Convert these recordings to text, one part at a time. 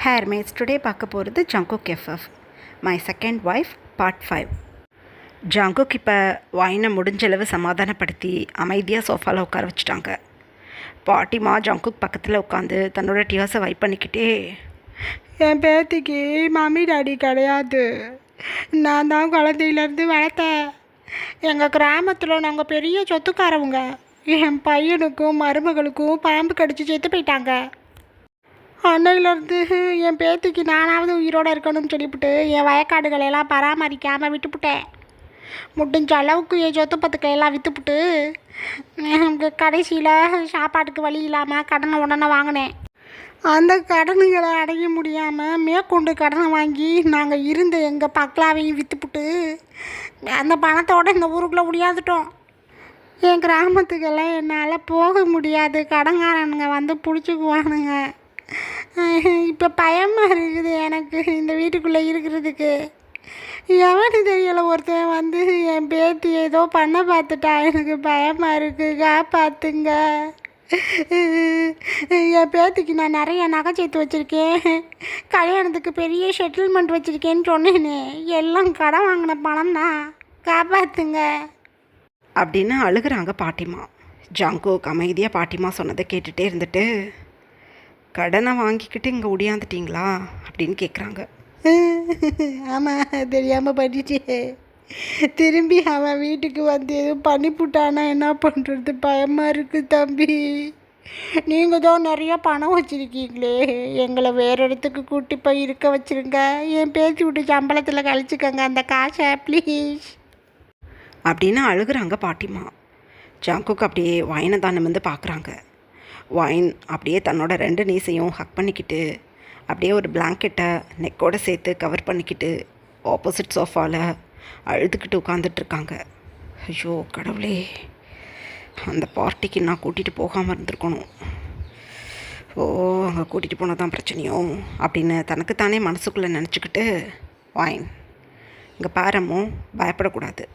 ஹேர்மேட்ஸ் today பார்க்க போகிறது Jungkook FF my second wife part 5. Jungkook இப்போ வைனை முடிஞ்சளவு சமாதானப்படுத்தி அமைதியாக சோஃபாவில் உட்கார வச்சுட்டாங்க. பாட்டிமா ஜங்குக் பக்கத்தில் உட்காந்து தன்னோட டியர்ஸை வைப் பண்ணிக்கிட்டே, என் பேத்திக்கு மம்மி டாடி கிடையாது, நான் தான் குழந்தையிலேருந்து வளர்த்தேன். எங்கள் கிராமத்தில் நாங்கள் பெரிய சொத்துக்காரவங்க. என் பையனுக்கும் மருமகளுக்கும் பாம்பு கடிச்சு செத்து போயிட்டாங்க. அன்னையிலேருந்து என் பேத்திக்கு நானாவது உயிரோடு இருக்கணும்னு சொல்லிவிட்டு என் வயக்காடுகளெல்லாம் பராமரிக்காமல் விட்டுப்புட்டேன். முடிஞ்ச அளவுக்கு என் சொத்து பத்துக்கையெல்லாம் விற்றுப்புட்டு கடைசியில் சாப்பாட்டுக்கு வழி இல்லாமல் கடனை உடனே வாங்கினேன். அந்த கடனுகளை அடைய முடியாமல் மேற்கொண்டு கடனை வாங்கி நாங்கள் இருந்த எங்கள் பக்கலாவையும் விற்றுப்புட்டு அந்த பணத்தோடு இந்த ஊருக்குள்ளே முடியாதுட்டோம். என் கிராமத்துக்கெல்லாம் என்னால் போக முடியாது, கடன்காரனுங்க வந்து பிடிச்சிக்குவானுங்க. இப்போ பயமாக இருக்குது எனக்கு இந்த வீட்டுக்குள்ளே இருக்கிறதுக்கு. எவனு தெரியலை, ஒருத்தன் வந்து என் பேத்தி ஏதோ பண்ண பார்த்துட்டா, எனக்கு பயமாக இருக்குது, காப்பாற்றுங்க. என் பேத்திக்கு நான் நிறைய நகை சேர்த்து வச்சுருக்கேன், கல்யாணத்துக்கு பெரிய செட்டில்மெண்ட் வச்சுருக்கேன்னு சொன்னேனே, எல்லாம் கடன் வாங்கின பணம் தான், காப்பாற்றுங்க அப்படின்னு அழுகிறாங்க பாட்டிமா. ஜங்குக் அமைதியாக பாட்டிமா சொன்னதை கேட்டுகிட்டே இருந்துட்டு, கடனை வாங்கிக்கிட்டு இங்கே ஒடியாந்துட்டிங்களா அப்படின்னு கேட்குறாங்க. ஆமாம், தெரியாமல் பண்ணிட்டே. திரும்பி அவன் வீட்டுக்கு வந்து எதுவும் பண்ணிவிட்டானா என்ன பண்ணுறது, பயமாக இருக்குது தம்பி. நீங்கள் தான் நிறையா பணம் வச்சுருக்கீங்களே, எங்களை வேறு இடத்துக்கு கூட்டி போய் இருக்க வச்சுருங்க, என் பேத்தி விட்டு சம்பளத்தில் கழிச்சுக்கோங்க அந்த காசை ப்ளீஸ் அப்படின்னு அழுகிறாங்க பாட்டிமா. ஜங்குக் அப்படியே வைனை தான் வந்து பார்க்குறாங்க. வைன் அப்படியே தன்னோட 2 நீஸையும் ஹக் பண்ணிக்கிட்டு அப்படியே ஒரு பிளாங்கெட்டை நெக்கோடு சேர்த்து கவர் பண்ணிக்கிட்டு ஆப்போசிட் சோஃபாவில் அழுதுகிட்டு உட்காந்துட்ருக்காங்க. ஐயோ கடவுளே, அந்த பார்ட்டிக்கு நான் கூட்டிகிட்டு போகாமல் இருந்திருக்கணும். அங்கே கூட்டிகிட்டு போனால் தான் பிரச்சனையோ அப்படின்னு தனக்குத்தானே மனசுக்குள்ளே நினச்சிக்கிட்டு, வைன் இங்கே பாரமோ, பயப்படக்கூடாது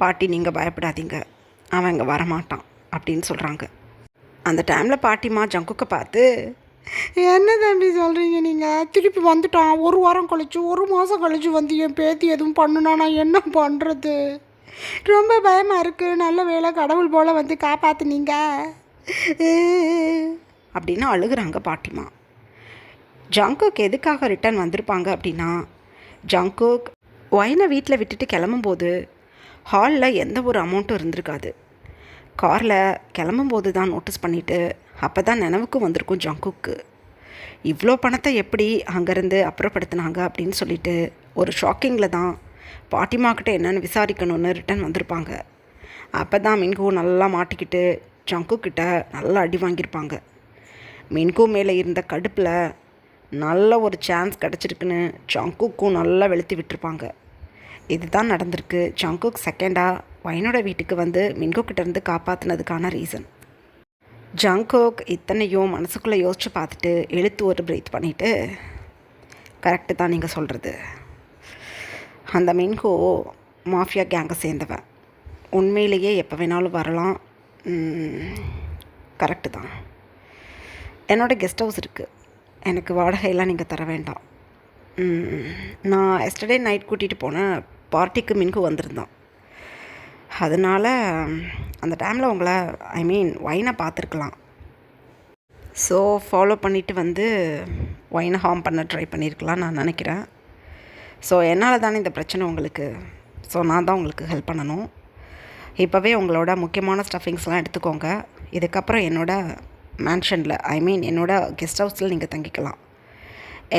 பாட்டி, நீங்கள் பயப்படாதீங்க, அவன் இங்கே வரமாட்டான் அப்படின்னு சொல்கிறாங்க. அந்த டைமில் பாட்டிமா ஜங்குக்கை பார்த்து, என்ன தம்பி சொல்கிறீங்க நீங்கள், திருப்பி வந்துட்டான், 1 வாரம் கழிச்சு 1 மாதம் கழிச்சு வந்து என் பேத்தி எதுவும் பண்ணுனா நான் என்ன பண்ணுறது, ரொம்ப பயமாக இருக்குது, நல்ல வேளை கடவுள் போல் வந்து காப்பாற்றுனீங்க அப்படின்னு அழுகிறாங்க பாட்டிமா. ஜங்குக் எதுக்காக ரிட்டர்ன் வந்திருப்பாங்க அப்படின்னா, ஜங்குக் வைனை வீட்டில் விட்டுட்டு கிளம்பும்போது ஹாலில் எந்த ஒரு அமௌண்ட்டும் இருந்திருக்காது. காரில் கிளம்பும்போது தான் நோட்டீஸ் பண்ணிவிட்டு அப்போ தான் நினைவுக்கும் வந்திருக்கும் ஜங்குக்கு, இவ்வளோ பணத்தை எப்படி அங்கேருந்து அப்புறப்படுத்தினாங்க அப்படின்னு சொல்லிட்டு ஒரு ஷாக்கிங்கில் தான் பாட்டிமாக்கிட்ட என்னென்னு விசாரிக்கணும்னு ரிட்டன் வந்திருப்பாங்க. அப்போ தான் மின்கு நல்லா மாட்டிக்கிட்டு ஜங்குக்கிட்ட நல்லா அடி வாங்கியிருப்பாங்க. மின்கு மேலே இருந்த கடுப்பில் நல்ல ஒரு சான்ஸ் கிடச்சிருக்குன்னு ஜங்குக்கும் நல்லா வெளுத்தி விட்டுருப்பாங்க. இதுதான் நடந்திருக்கு ஜங்குக் செகண்டாக வைனோட வீட்டுக்கு வந்து மின்குக்கிட்டேருந்து காப்பாற்றினதுக்கான ரீசன். ஜங்குக் இத்தனையும் மனசுக்குள்ளே யோசித்து பார்த்துட்டு இழுத்து ஒரு பிரீத் பண்ணிவிட்டு, கரெக்டு தான் நீங்கள் சொல்கிறது, அந்த மின்கு மாஃபியா கேங்கை சேர்ந்தவன், உண்மையிலேயே எப்போ வேணாலும் வரலாம், கரெக்டு தான். என்னோடய கெஸ்ட் ஹவுஸ் இருக்குது, எனக்கு வாடகையெல்லாம் நீங்கள் தர வேண்டாம். நான் எஸ்டர்டே நைட் கூட்டிகிட்டு போனேன் பார்ட்டிக்கு மின்கு வந்திருந்தான், அதனால் அந்த டைமில் உங்களை வைனை பார்த்துருக்கலாம். ஸோ ஃபாலோ பண்ணிவிட்டு வந்து வைனை ஹார்ம் பண்ண ட்ரை பண்ணியிருக்கலாம் நான் நினைக்கிறேன். ஸோ என்னால் தானே இந்த பிரச்சனை உங்களுக்கு, ஸோ நான் தான் உங்களுக்கு ஹெல்ப் பண்ணணும். இப்போவே உங்களோட முக்கியமான ஸ்டஃபிங்ஸ்லாம் எடுத்துக்கோங்க. இதுக்கப்புறம் என்னோடய மேன்ஷனில் என்னோடய கெஸ்ட் ஹவுஸில் நீங்கள் தங்கிக்கலாம்.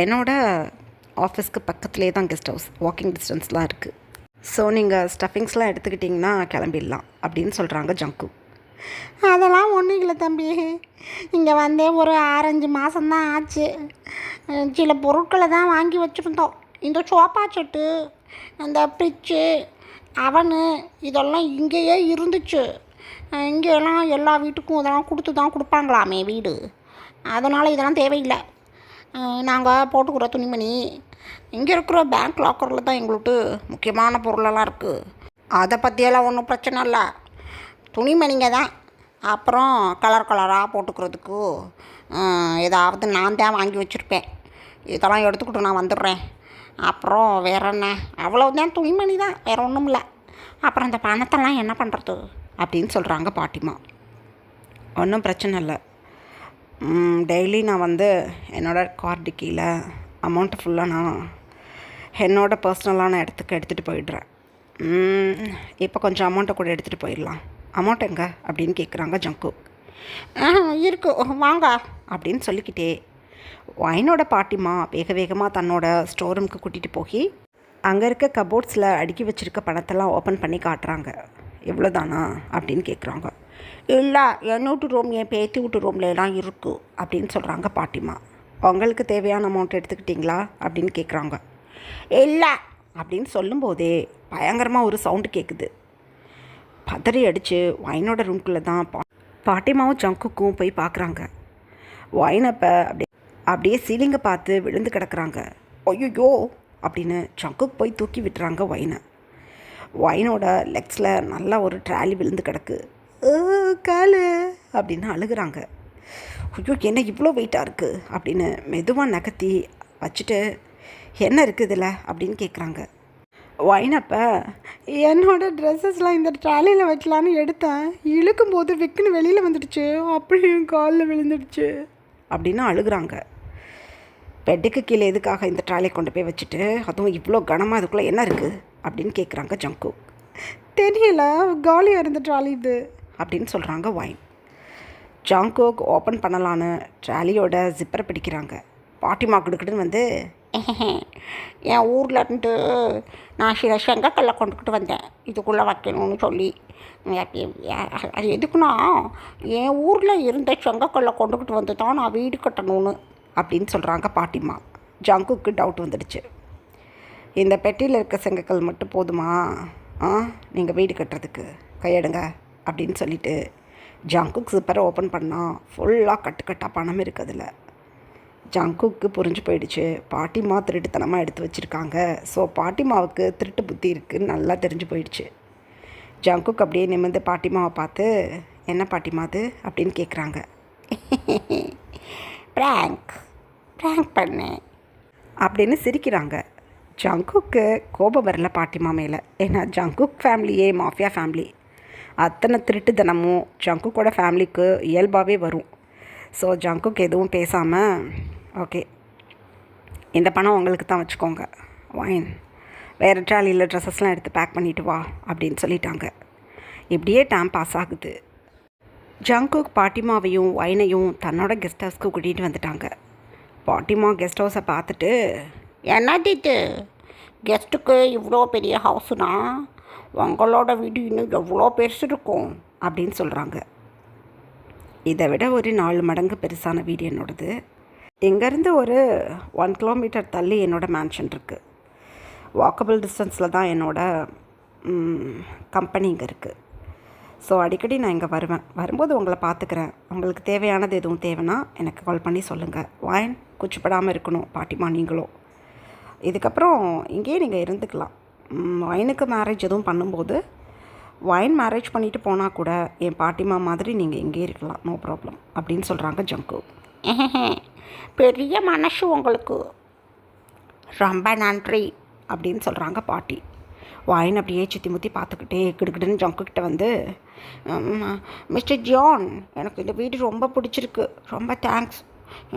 என்னோடய ஆஃபீஸ்க்கு பக்கத்துலேயே தான் கெஸ்ட் ஹவுஸ், வாக்கிங் டிஸ்டன்ஸ்லாம் இருக்குது. ஸோ நீங்கள் ஸ்டஃபிங்ஸ்லாம் எடுத்துக்கிட்டிங்கன்னா கிளம்பிடலாம் அப்படின்னு சொல்கிறாங்க ஜங்கு. அதெல்லாம் ஒன்றும் இல்லை தம்பி, இங்கே வந்தே ஒரு 6-5 மாதம்தான் ஆச்சு. சில பொருட்களை தான் வாங்கி வச்சுருந்தோம். இந்த சோஃபா செட்டு, அந்த ஃப்ரிட்ஜு, அவனு, இதெல்லாம் இங்கேயே இருந்துச்சு. இங்கெல்லாம் எல்லா வீட்டுக்கும் இதெல்லாம் கொடுப்பாங்களாமே வீடு, அதனால் இதெல்லாம் தேவையில்லை. நாங்கள் போட்டுக்கிற துணிமணி இங்கே இருக்கிற பேங்க் லாக்கரில் தான் எங்களுக்கு முக்கியமான பொருளெல்லாம் இருக்குது. அதை பற்றியெல்லாம் ஒன்றும் பிரச்சனை இல்லை, துணிமணிங்க தான். அப்புறம் கலராக போட்டுக்கிறதுக்கு ஏதாவது நான் தான் வாங்கி வச்சுருப்பேன். இதெல்லாம் எடுத்துக்கிட்டு நான் வந்துடுறேன். அப்புறம் வேற என்ன, அவ்வளோதான், துணிமணி தான், வேறு ஒன்றும் இல்லை. அப்புறம் இந்த பணத்தெல்லாம் என்ன பண்ணுறது அப்படின்னு சொல்கிறாங்க பாட்டிமா. ஒன்றும் பிரச்சனை இல்லை. டெய்லி நான் வந்து என்னோடய கார்டு கீழே அமௌண்ட்டு ஃபுல்லாக நான் என்னோடய பர்சனலான இடத்துக்கு எடுத்துகிட்டு போயிடுறேன். இப்போ கொஞ்சம் அமௌண்ட்டை கூட எடுத்துகிட்டு போயிடலாம். அமௌண்ட் எங்கே அப்படின்னு கேட்குறாங்க ஜங்கு. இருக்கு, வாங்க அப்படின்னு சொல்லிக்கிட்டே வைனோட பாட்டிமா வேக வேகமாக தன்னோட ஸ்டோர் ரூமுக்கு கூட்டிகிட்டு போய் அங்கே இருக்க கபோர்ட்ஸில் அடுக்கி வச்சுருக்க பணத்தெல்லாம் ஓப்பன் பண்ணி காட்டுறாங்க. எவ்வளோதானா அப்படின்னு கேட்குறாங்க. இல்லை, என் வீட்டு ரூம், என் பேத்தி வீட்டு ரூம்லாம் இருக்குது அப்படின்னு சொல்கிறாங்க பாட்டிமா. உங்களுக்கு தேவையான அமௌண்ட் எடுத்துக்கிட்டிங்களா அப்படின்னு கேட்குறாங்க. இல்லை அப்படின்னு சொல்லும்போதே பயங்கரமாக ஒரு சவுண்டு கேட்குது. பதறி அடித்து வைனோட ரூம்குள்ளே தான் பாட்டிமாவும் ஜங்குக்கும் போய் பார்க்குறாங்க. வைனப்போ அப்படியே சீலிங்கை பார்த்து விழுந்து கிடக்குறாங்க. ஐயோ அப்படின்னு ஜங்குக்கு போய் தூக்கி விட்டுறாங்க வைனை. வைனோட லெக்ஸில் நல்லா ஒரு ட்ராலி விழுந்து கிடக்கு. காலு அப்படின்னு அழுகுறாங்க. ஐயோ என்ன இவ்வளோ வெயிட்டாக இருக்குது அப்படின்னு மெதுவாக நகர்த்தி வச்சுட்டு என்ன இருக்குது இதில் அப்படின்னு கேட்குறாங்க. வைனப்போ என்னோடய ட்ரெஸ்ஸஸ்லாம் இந்த ட்ராலியில் வைக்கலான்னு எடுத்தேன், இழுக்கும்போது விற்குன்னு வெளியில் வந்துடுச்சு, அப்படியும் காலில் விழுந்துடுச்சு அப்படின்னு அழுகுறாங்க. பெட்டுக்கு கீழே எதுக்காக இந்த ட்ராலியை கொண்டு போய் வச்சுட்டு, அதுவும் இவ்வளோ கனமாக அதுக்குள்ளே என்ன இருக்குது அப்படின்னு கேட்குறாங்க ஜங்கு. தெரியல, காலியாக இருந்த ட்ராலி இது அப்படின்னு சொல்கிறாங்க வைன். ஜங்குக்கு ஓப்பன் பண்ணலான்னு ட்ராலியோட ஜிப்பரை பிடிக்கிறாங்க. பாட்டிமா கிடுக்கிட்டுன்னு வந்து என் ஊரில் இருந்து நான் சில செங்கக்கல்லை கொண்டுக்கிட்டு வந்தேன் இதுக்குள்ளே வைக்கணும்னு சொல்லி. அது எதுக்குன்னா என் ஊரில் இருந்த செங்கக்கல்லை கொண்டுக்கிட்டு வந்து தான் நான் வீடு கட்டணும்னு அப்படின்னு சொல்கிறாங்க பாட்டிமா. ஜங்குக்கு டவுட் வந்துடுச்சு. இந்த பெட்டியில் இருக்க செங்கக்கல் மட்டும் போதுமா நீங்கள் வீடு கட்டுறதுக்கு, கையெடுங்க அப்படின்னு சொல்லிவிட்டு ஜங்குக்கு ஜிப்பரை ஓப்பன் பண்ணால் ஃபுல்லாக கட்டுக்கட்டாக பணம் இருக்குது அதில். ஜங்குக்கு புரிஞ்சு போயிடுச்சு, பாட்டிமா திருட்டுத்தனமாக எடுத்து வச்சுருக்காங்க. ஸோ பாட்டிமாவுக்கு திருட்டு புத்தி இருக்குதுன்னு நல்லா தெரிஞ்சு போயிடுச்சு. ஜங்குக்கு அப்படியே நிமிர்ந்து பாட்டிமாவை பார்த்து என்ன பாட்டிமா அது அப்படின்னு கேட்குறாங்க. ப்ராங்க் பண்ணேன் அப்படின்னு சிரிக்கிறாங்க. ஜங்குக்கு கோபம் வரல பாட்டிமா மேலே. ஏன்னா ஜங்குக் ஃபேமிலியே மாஃபியா ஃபேமிலி. அத்தனை திருட்டுத்தனமும் ஜங்குக்கோட ஃபேமிலிக்கு இயல்பாகவே வரும். ஸோ ஜங்குக்கு எதுவும் பேசாமல், ஓகே இந்த பணம் உங்களுக்கு தான் வச்சுக்கோங்க, வைன் வேறு ட்ராலியில் ட்ரெஸ்ஸஸ்லாம் எடுத்து பேக் பண்ணிவிட்டு வா அப்படின்னு சொல்லிட்டாங்க. இப்படியே டைம் பாஸ் ஆகுது. ஜங்குக் பாட்டிமாவையும் வைனையும் தன்னோட கெஸ்ட் ஹவுஸ்க்கு கூட்டிகிட்டு வந்துட்டாங்க. பாட்டிமா கெஸ்ட் ஹவுஸை பார்த்துட்டு என்னது இது, கெஸ்ட்டுக்கு இவ்வளோ பெரிய ஹவுஸுனா உங்களோட வீடு இன்னும் எவ்வளோ பெருசு இருக்கும் அப்படின்னு சொல்கிறாங்க. இதை விட ஒரு 4 மடங்கு பெருசான வீடு என்னோடது. இங்கேருந்து ஒரு 1 கிலோமீட்டர் தள்ளி என்னோடய மேன்ஷன் இருக்குது. வாக்கபிள் டிஸ்டன்ஸில் தான் என்னோடய கம்பெனி இங்கே இருக்குது. ஸோ அடிக்கடி நான் இங்கே வரும்போது உங்களை பார்த்துக்கிறேன். உங்களுக்கு தேவையானது எதுவும் தேவைன்னா எனக்கு கால் பண்ணி சொல்லுங்கள். வைன் கூச்சப்படாமல் இருக்கணும் பாட்டிமா நீங்களும். இதுக்கப்புறம் இங்கேயே நீங்கள் இருந்துக்கலாம். வைனுக்கு மேரேஜ் எதுவும் பண்ணும்போது வைன் மேரேஜ் பண்ணிவிட்டு போனால் கூட என் பாட்டிமா மாதிரி நீங்கள் இங்கே இருக்கலாம், நோ ப்ராப்ளம் அப்படின்னு சொல்கிறாங்க ஜங்கு. பெரிய மனசு உங்களுக்கு, ரொம்ப நன்றி அப்படின்னு சொல்கிறாங்க பாட்டி. வைன் அப்படியே சுற்றி முற்றி பார்த்துக்கிட்டே கிடுக்கிட்டுன்னு ஜங்குக்கிட்ட வந்து, மிஸ்டர் ஜான், எனக்கு இந்த வீடு ரொம்ப பிடிச்சிருக்கு, ரொம்ப தேங்க்ஸ்.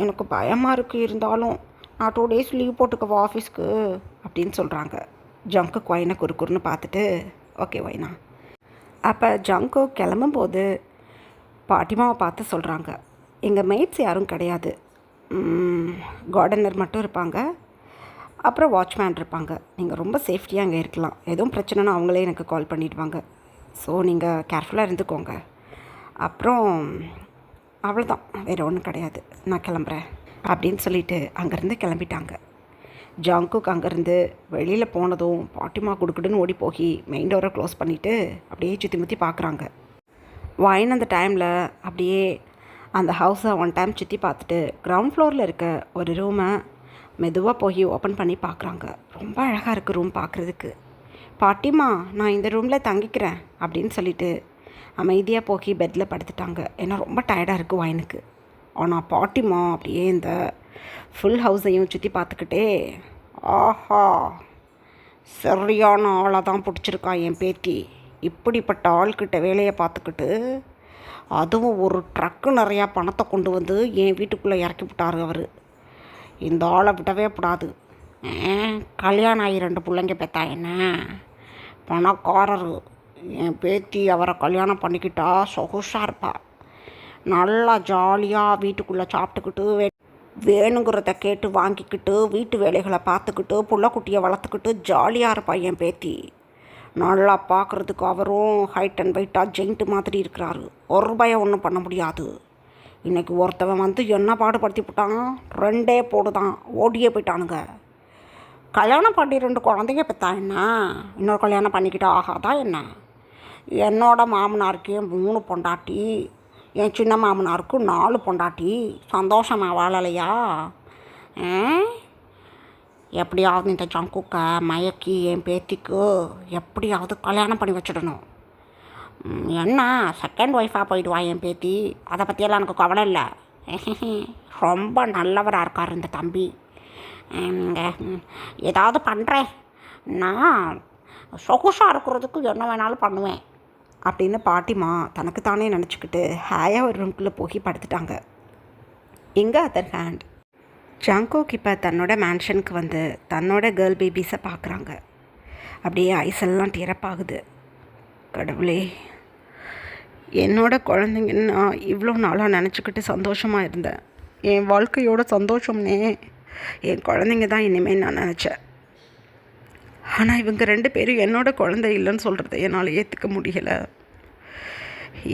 எனக்கு பயமாக இருக்குது, இருந்தாலும் நான் 2 days லீவ் போட்டுக்கவா ஆஃபீஸ்க்கு அப்படின்னு சொல்கிறாங்க. ஜங்கு வைனை குறுக்குறுன்னு பார்த்துட்டு ஓகே வைனா. அப்போ ஜங்கு கிளம்பும்போது பாட்டிமாவை பார்த்து சொல்கிறாங்க, எங்கள் மெய்ட்ஸ் யாரும் கிடையாது, கார்டனர் மட்டும் இருப்பாங்க, அப்புறம் வாட்ச்மேன் இருப்பாங்க. நீங்கள் ரொம்ப சேஃப்டியாக அங்கே இருக்கலாம். எதுவும் பிரச்சனைனா அவங்களே எனக்கு கால் பண்ணிவிடுவாங்க. ஸோ நீங்கள் கேர்ஃபுல்லாக இருந்துக்கோங்க. அப்புறம் அவ்வளோதான், வேறு ஒன்றும் கிடையாது, நான் கிளம்புறேன் அப்படின்னு சொல்லிவிட்டு அங்கேருந்து கிளம்பிட்டாங்க. ஜங்குக்கு அங்கேருந்து வெளியில் போனதும் பாட்டிமா குடுக்குடுன்னு ஓடி போய் மெயின் டோரை க்ளோஸ் பண்ணிவிட்டு அப்படியே சுற்றி முற்றி பார்க்குறாங்க. வைன் அந்த டைமில் அப்படியே அந்த ஹவுஸை 1 டைம் சுற்றி பார்த்துட்டு கிரவுண்ட் ஃப்ளோரில் இருக்க ஒரு ரூமை மெதுவாக போய் ஓப்பன் பண்ணி பார்க்குறாங்க. ரொம்ப அழகாக இருக்குது ரூம் பார்க்குறதுக்கு. பாட்டிமா நான் இந்த ரூமில் தங்கிக்கிறேன் அப்படின்னு சொல்லிவிட்டு அமைதியாக போய் பெட்டில் படுத்துட்டாங்க. ஏன்னா ரொம்ப டயர்டாக இருக்குது வைனுக்கு. ஆனால் பாட்டிமா அப்படியே இந்த ஃபுல் ஹவுஸையும் சுற்றி பார்த்துக்கிட்டே, ஆஹா, சரியான ஆளை தான் பிடிச்சிருக்கா என் பேத்தி. இப்படிப்பட்ட ஆள்கிட்ட வேலையை பார்த்துக்கிட்டு, அதுவும் ஒரு ட்ரக்கு நிறையா பணத்தை கொண்டு வந்து என் வீட்டுக்குள்ளே இறக்கி விட்டார் அவர். இந்த ஆளை விடவே கூடாது. கல்யாணம் ஆகி 2 பிள்ளைங்க பெற்றா என்ன, பணக்காரரு. என் பேத்தி அவரை கல்யாணம் பண்ணிக்கிட்டா சொகுசாக இருப்பா. நல்லா ஜாலியாக வீட்டுக்குள்ளே சாப்பிட்டுக்கிட்டு வேணுங்கிறத கேட்டு வாங்கிக்கிட்டு வீட்டு வேலைகளை பார்த்துக்கிட்டு புள்ளக்குட்டியை வளர்த்துக்கிட்டு ஜாலியாக இருப்பா என் பேத்தி. நல்லா பார்க்குறதுக்கு அவரும் ஹைட் அண்ட் வெயிட்டாக ஜெயிண்ட்டு மாதிரி இருக்கிறாரு. ஒரு பயம் ஒன்றும் பண்ண முடியாது. இன்றைக்கி ஒருத்தவன் வந்து என்ன பாடுபடுத்தி விட்டான், 2 போடுதான் ஓடியே போயிட்டானுங்க. கல்யாணம் பண்ணி 2 குழந்தைங்க பெற்றா என்ன, இன்னொரு கல்யாணம் பண்ணிக்கிட்டா ஆகாதா என்ன? என்னோட மாமனாருக்கே 3 பொண்டாட்டி, என் சின்ன மாமனாருக்கு 4 பொண்டாட்டி. சந்தோஷமாக வாழலையா? எப்படியாவது இந்த ஜங்குக்கை மயக்கி என் பேத்திக்கு எப்படியாவது கல்யாணம் பண்ணி வச்சிடணும். என்ன செகண்ட் ஒய்ஃபாக போயிடுவா என் பேத்தி, அதை பற்றியெல்லாம் எனக்கு கவலை இல்லை. ரொம்ப நல்லவராக இருக்கார் இந்த தம்பி. ஏதாவது பண்ணுறேன், நான் சொகுசாக இருக்கிறதுக்கு என்ன வேணாலும் பண்ணுவேன் அப்படின்னு பாட்டிமா தனக்குத்தானே நினச்சிக்கிட்டு ஹேயாக ஒரு ரூம்குள்ளே போய் படுத்துட்டாங்க. எங்கே அதர் ஹேண்ட் ஜங்கோக் இப்போ தன்னோட மேன்ஷனுக்கு வந்து தன்னோட கேர்ள் பேபிஸை பார்க்குறாங்க. அப்படியே ஐஸெல்லாம் டிரப்பாகுது. கடவுளே, என்னோட குழந்தைங்கன்னு நான் இவ்வளோ நாளாக நினச்சிக்கிட்டு சந்தோஷமாக இருந்தேன். என் வாழ்க்கையோட சந்தோஷம்னே என் குழந்தைங்க தான் இனிமேல் நான் நினச்சேன். ஆனால் இவங்க 2 பேரும் என்னோட குழந்தை இல்லைன்னு சொல்கிறத என்னால் ஏற்றுக்க முடியலை.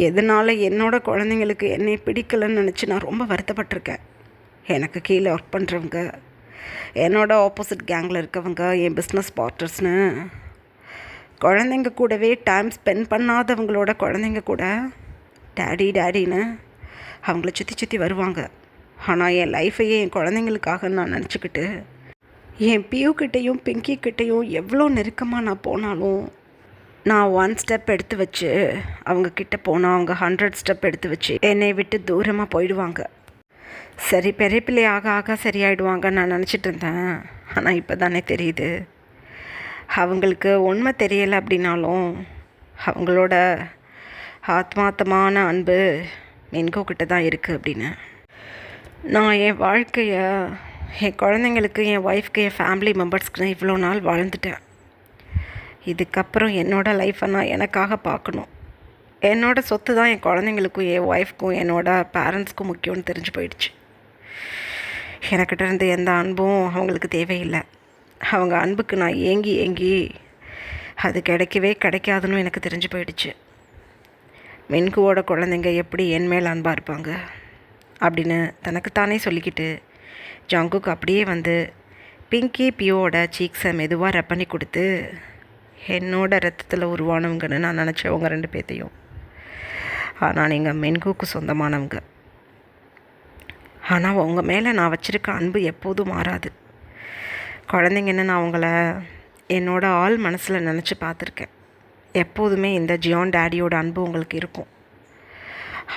எதனால் என்னோட குழந்தைங்களுக்கு என்னை பிடிக்கலைன்னு நினச்சி நான் ரொம்ப வருத்தப்பட்டிருக்கேன். எனக்கு கீழே ஒர்க் பண்ணுறவங்க, என்னோட ஆப்போசிட் கேங்கில் இருக்கவங்க, என் பிஸ்னஸ் பார்ட்னர்ஸ்னு குழந்தைங்க கூடவே டைம் ஸ்பெண்ட் பண்ணாதவங்களோட குழந்தைங்க கூட டேடின்னு அவங்கள சுற்றி வருவாங்க. ஆனால் என் லைஃபையே என் குழந்தைங்களுக்காக நான் நினச்சிக்கிட்டு என் பியூக்கிட்டையும் பிங்கிக்கிட்டையும் எவ்வளோ நெருக்கமாக நான் போனாலும் நான் 1 ஸ்டெப் எடுத்து வச்சு அவங்கக்கிட்ட போனால் அவங்க 100 ஸ்டெப் எடுத்து வச்சு என்னை விட்டு தூரமாக போயிடுவாங்க. சரி, பெரிய பிள்ளை ஆக சரியாயிடுவாங்கன்னு நான் நினச்சிட்டு இருந்தேன். ஆனால் இப்போ தானே தெரியுது, அவங்களுக்கு உண்மை தெரியலை அப்படின்னாலும் அவங்களோட ஆத்மார்த்தமான அன்பு மின்கோக்கிட்ட தான் இருக்குது அப்படின்னு. நான் என் வாழ்க்கையை என் குழந்தைங்களுக்கு, என் ஒய்ஃப்க்கு, என் ஃபேமிலி மெம்பர்ஸ்க்கு இவ்வளோ நாள் வாழ்ந்துட்டேன். இதுக்கப்புறம் என்னோடய லைஃப்பை நான் எனக்காக பார்க்கணும். என்னோடய சொத்து தான் என் குழந்தைங்களுக்கும் என் ஒய்ஃப்க்கும் என்னோடய பேரண்ட்ஸ்க்கும் முக்கியம்னு தெரிஞ்சு போயிடுச்சு. எனக்கிட்ட இருந்து எந்த அன்பும் அவங்களுக்கு தேவையில்லை. அவங்க அன்புக்கு நான் ஏங்கி அது கிடைக்காதுன்னு எனக்கு தெரிஞ்சு போயிடுச்சு. மின்குவோட குழந்தைங்க எப்படி என் மேல் அன்பாக இருப்பாங்க அப்படின்னு தனக்குத்தானே சொல்லிக்கிட்டு ஜங்குக்கு அப்படியே வந்து பிங்கி பியோட சீக்ஸை மெதுவாக ரப் பண்ணி கொடுத்து, என்னோட ரத்தத்தில் உருவானவங்கன்னு நான் நினச்சவங்க 2 பேர்த்தையும், ஆனால் நீங்கள் மின்குக்கு சொந்தமானவங்க. ஆனால் உங்கள் மேலே நான் வச்சுருக்க அன்பு எப்போதும் மாறாது. குழந்தைங்கன்னு நான் அவங்கள என்னோட ஆள் மனசில் நினச்சி பார்த்துருக்கேன். எப்போதுமே இந்த ஜியான் டேடியோட அன்பு உங்களுக்கு இருக்கும்.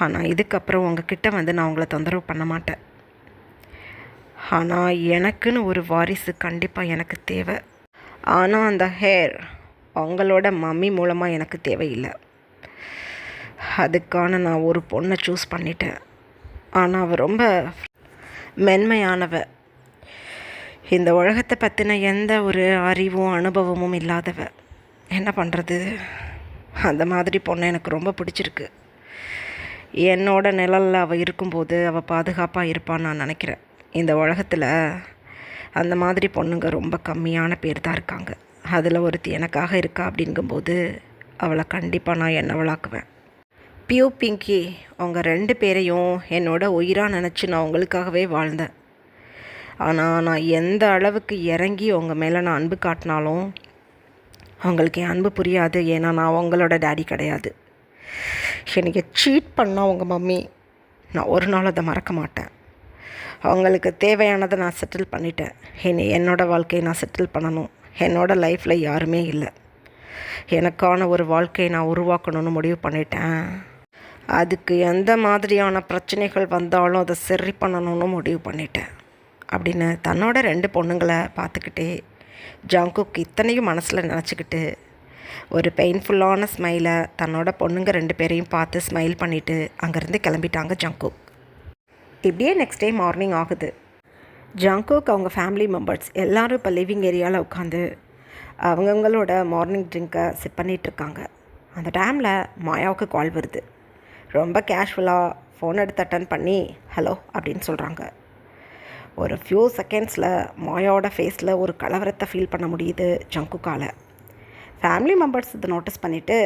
ஆனால் இதுக்கப்புறம் உங்ககிட்ட வந்து நான் உங்களை தொந்தரவு பண்ண மாட்டேன். ஆனால் எனக்குன்னு ஒரு வாரிசு கண்டிப்பாக எனக்கு தேவை. ஆனால் அந்த ஹேர் அவங்களோட மம்மி மூலமாக எனக்கு தேவையில்லை. அதுக்கான நான் ஒரு பொண்ணை சூஸ் பண்ணிட்டேன். ஆனால் அவள் ரொம்ப மென்மையானவ, இந்த உலகத்தை பற்றின எந்த ஒரு அறிவும் அனுபவமும் இல்லாதவ. என்ன பண்ணுறது, அந்த மாதிரி பொண்ணை எனக்கு ரொம்ப பிடிச்சிருக்கு. என்னோட நிழலில் அவள் இருக்கும்போது அவள் பாதுகாப்பாக இருப்பான்னு நான் நினைக்கிறேன். இந்த உலகத்தில் அந்த மாதிரி பொண்ணுங்க ரொம்ப கம்மியான பேர் தான் இருக்காங்க. அதில் ஒருத்தி எனக்காக இருக்கா அப்படிங்கும்போது அவளை கண்டிப்பாக நான் என்னவளாக்குவேன். பியூ பிங்கி, அவங்க 2 பேரையும் என்னோட உயிராக நினச்சி நான் உங்களுக்காகவே வாழ்ந்தேன். ஆனால் நான் எந்த அளவுக்கு இறங்கி உங்கள் மேலே நான் அன்பு காட்டினாலும் அவங்களுக்கு என் அன்பு புரியாது. ஏன்னா நான் அவங்களோட டேடி கிடையாது. எனக்கு சீட் பண்ணால் உங்கள் மம்மி, நான் ஒரு நாள் அதை மறக்க மாட்டேன். அவங்களுக்கு தேவையானதை நான் செட்டில் பண்ணிட்டேன். என்னோடய வாழ்க்கையை நான் செட்டில் பண்ணணும். என்னோடய லைஃப்பில் யாருமே இல்லை. எனக்கான ஒரு வாழ்க்கையை நான் உருவாக்கணும்னு முடிவு பண்ணிட்டேன். அதுக்கு எந்த மாதிரியான பிரச்சனைகள் வந்தாலும் அதை சரி பண்ணணும்னு முடிவு பண்ணிட்டேன் அப்படின்னு தன்னோட 2 பொண்ணுங்களை பார்த்துக்கிட்டே ஜங்குக் இத்தனையும் மனசில் நினச்சிக்கிட்டு ஒரு பெயின்ஃபுல்லான ஸ்மைலை தன்னோட பொண்ணுங்க 2 பேரையும் பார்த்து ஸ்மைல் பண்ணிவிட்டு அங்கேருந்து கிளம்பிட்டாங்க ஜங்குக். இப்படியே நெக்ஸ்ட் டே மார்னிங் ஆகுது. ஜங்குக் அவங்க ஃபேமிலி மெம்பர்ஸ் எல்லோரும் இப்போ லிவிங் ஏரியாவில் உட்காந்து அவங்கவுங்களோட மார்னிங் ட்ரிங்க்கை சிப் பண்ணிகிட்ருக்காங்க. அந்த டைமில் மாயாவுக்கு கால் வருது. ரொம்ப கேஷுவலாக ஃபோன் எடுத்து அட்டன் பண்ணி ஹலோ அப்படின்னு சொல்கிறாங்க. ஒரு ஃபியூ செகண்ட்ஸில் மாயாவோட ஃபேஸில் ஒரு கலவரத்தை ஃபீல் பண்ண முடியுது ஜங்குக்கால். ஃபேமிலி மெம்பர்ஸ் இதை நோட்டீஸ் பண்ணிவிட்டு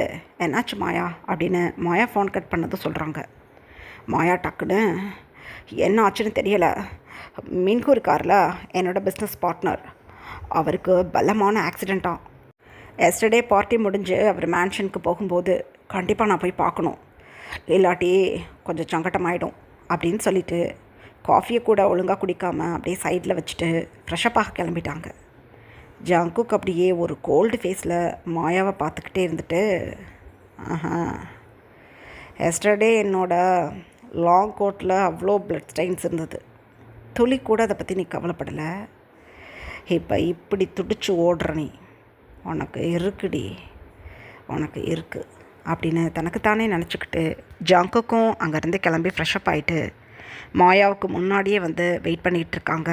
என்னாச்சு மாயா அப்படின்னு மாயா ஃபோன் கட் பண்ணதும் சொல்கிறாங்க. மாயா டக்குன்னு என்ன ஆச்சுன்னு தெரியலை, மின்கு இருக்கார்ல என்னோடய பிஸ்னஸ் பார்ட்னர், அவருக்கு பலமான ஆக்சிடெண்ட்டாக. எஸ்டர்டே பார்ட்டி முடிஞ்சு அவர் மேன்ஷனுக்கு போகும்போது கண்டிப்பாக நான் போய் பார்க்கணும், இல்லாட்டி கொஞ்சம் சங்கட்டமாயிடும் அப்படின்னு சொல்லிவிட்டு காஃபியை கூட ஒழுங்காக குடிக்காமல் அப்படியே சைடில் வச்சுட்டு ஃப்ரெஷ்ஷப்பாக கிளம்பிட்டாங்க. ஜங்குக் அப்படியே ஒரு கோல்டு ஃபேஸில் மாயாவை பார்த்துக்கிட்டே இருந்துட்டு எஸ்டர்டே என்னோடய லாங் கோட்டில் அவ்வளோ பிளட் ஸ்டைன்ஸ் இருந்தது, துளி கூட அதை பற்றி நீ கவலைப்படலை, இப்போ இப்படி துடிச்சு ஓடுற நீ, உனக்கு இருக்குடி, உனக்கு இருக்குது அப்படின்னு தனக்குத்தானே நினச்சிக்கிட்டு ஜங்குக்கும் அங்கேருந்து கிளம்பி ஃப்ரெஷ்அப் ஆகிட்டு மாயாவுக்கு முன்னாடியே வந்து வெயிட் பண்ணிகிட்ருக்காங்க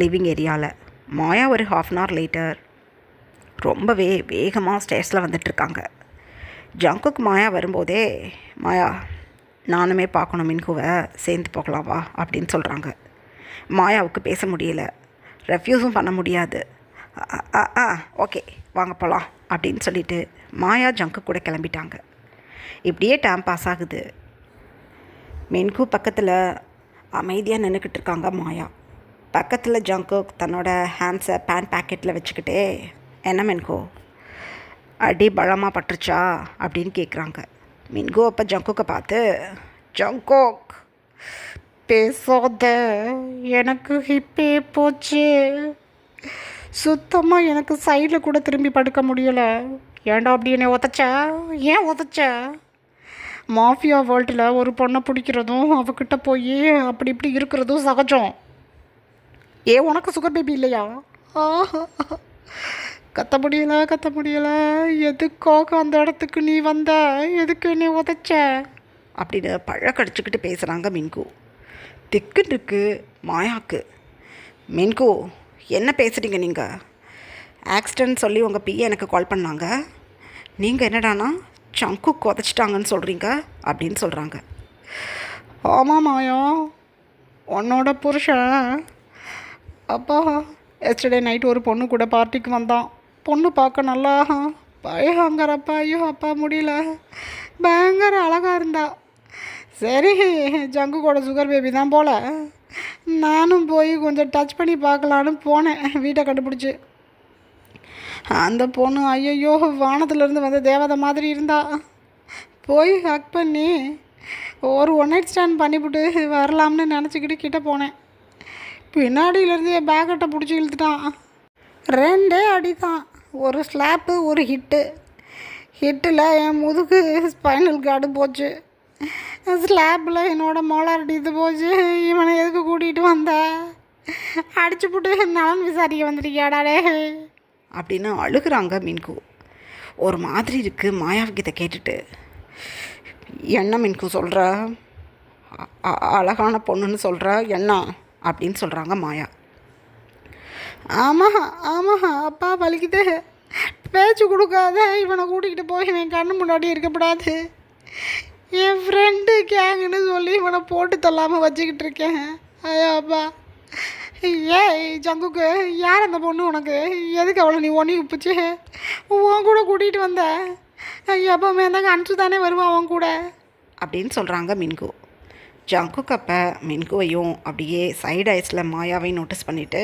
லிவிங் ஏரியாவில். மாயா ஒரு ½ லேட்டர் ரொம்பவே வேகமாக ஸ்டேர்ஸில் வந்துட்டுருக்காங்க. ஜங்குக்கு மாயா வரும்போதே மாயா நானுமே பார்க்கணும் மின்குவை, சேர்ந்து போகலாம் வா அப்படின்னு சொல்கிறாங்க. மாயாவுக்கு பேச முடியல, ரெஃப்யூஸும் பண்ண முடியாது. ஓகே வாங்க போகலாம் அப்படின்னு சொல்லிவிட்டு மாயா ஜங்கு கூட கிளம்பிட்டாங்க. இப்படியே டைம் பாஸ் ஆகுது. மின்கு பக்கத்தில் அமைதியாக நின்றுக்கிட்டு இருக்காங்க மாயா. பக்கத்தில் ஜங்கு தன்னோட ஹேண்ட்ஸை பேண்ட் பேக்கெட்டில் வச்சுக்கிட்டே என்ன மின்கு அடி பலமாக பட்டுருச்சா அப்படின்னு கேட்குறாங்க. மின்கு அப்போ ஜங்குக்கை பார்த்து ஜங்கோக் பேசாத, எனக்கு ஹிப்பே போச்சு, சுத்தமாக எனக்கு சைடில் கூட திரும்பி படுக்க முடியலை. ஏன்டா அப்படி என்னை உதச்ச? ஏன் உதச்ச? மாஃபியா வேர்ல்டில் ஒரு பொண்ணை பிடிக்கிறதும் அவகிட்ட போய் அப்படி இப்படி இருக்கிறதும் சகஜம். உனக்கு சுகர் பேபி இல்லையா? கத்த முடியலை. எதுக்காக அந்த இடத்துக்கு நீ வந்த? எதுக்கு என்னை உதச்ச? அப்படின்னு பழக்கடிச்சிக்கிட்டு பேசுகிறாங்க மின்கு. திக்குன்னு இருக்கு மாயாவுக்கு. மின்கு என்ன பேசுகிறீங்க நீங்கள்? ஆக்சிடென்ட் சொல்லி உங்கள் பிஏ எனக்கு கால் பண்ணாங்க, நீங்கள் என்னடானா ஜங்கு உதச்சிட்டாங்கன்னு சொல்கிறீங்க அப்படின்னு சொல்கிறாங்க. ஆமாம் மாயா, உன்னோட புருஷன் அப்பா எஸ்டர்டே நைட் ஒரு பொண்ணு கூட பார்ட்டிக்கு வந்தான். பொண்ணு பார்க்க நல்லா பயங்கரப்பா, ஐயோ அப்பா முடியல, பயங்கர அழகாக இருந்தா. சரி ஜங்கு கூட சுகர் பேபி தான் போல், நானும் போய் கொஞ்சம் டச் பண்ணி பார்க்கலான்னு போனேன். வீட்டை கண்டுபிடிச்சி அந்த பொண்ணு ஐயோ வானத்துலேருந்து வந்து தேவதை மாதிரி இருந்தா. போய் ஹக் பண்ணி ஒரு 1 நைட் ஸ்டாண்ட் பண்ணிவிட்டு வரலாம்னு நினச்சிக்கிட்டு கிட்டே போனேன். பின்னாடியிலேருந்து என் பேக்கெட்டை பிடிச்சி இழுத்துட்டான். 2 அடி தான், ஒரு ஸ்லாப்பு ஒரு ஹிட்டில் என் முதுகு ஸ்பைனல் கார்டு போச்சு, ஸ்லாப்பில் என்னோடய மோலார் இது போச்சு. இவனை எதுக்கு கூட்டிகிட்டு வந்த? அடிச்சு போட்டு நலன் விசாரிக்க வந்துருக்கியாடாடே அப்படின்னு அழுகிறாங்க மின்கு. ஒரு மாதிரி இருக்குது மாயாவுக்கு இதை கேட்டுட்டு. என்ன மின்கு சொல்கிற? அழகான பொண்ணுன்னு சொல்கிற என்ன அப்படின்னு சொல்கிறாங்க மாயா. ஆமாம் அப்பா வலிக்குது, பேச்சு கொடுக்காத, இவனை கூட்டிகிட்டு போய் என் கண்ணு முன்னாடி இருக்கக்கூடாது. என் ஃப்ரெண்டு கேங்குன்னு சொல்லி இவனை போட்டு தள்ளாமல் வச்சுக்கிட்டு இருக்கேன். ஐயா அப்பா. ஜங்குக்கு யார் அந்த பொண்ணு? உனக்கு எதுக்கு அவளை நீ ஒன்றி உப்பிச்சு உன் கூட கூட்டிகிட்டு வந்த? எப்போ மேந்தாங்க அனுப்பிச்சு தானே வருவான் அவன் கூட அப்படின்னு சொல்கிறாங்க மின்கு. ஜங்குக்கு அப்போ மின்குவையும் அப்படியே சைடு ஐஸில் மாயாவையும் நோட்டீஸ் பண்ணிவிட்டு,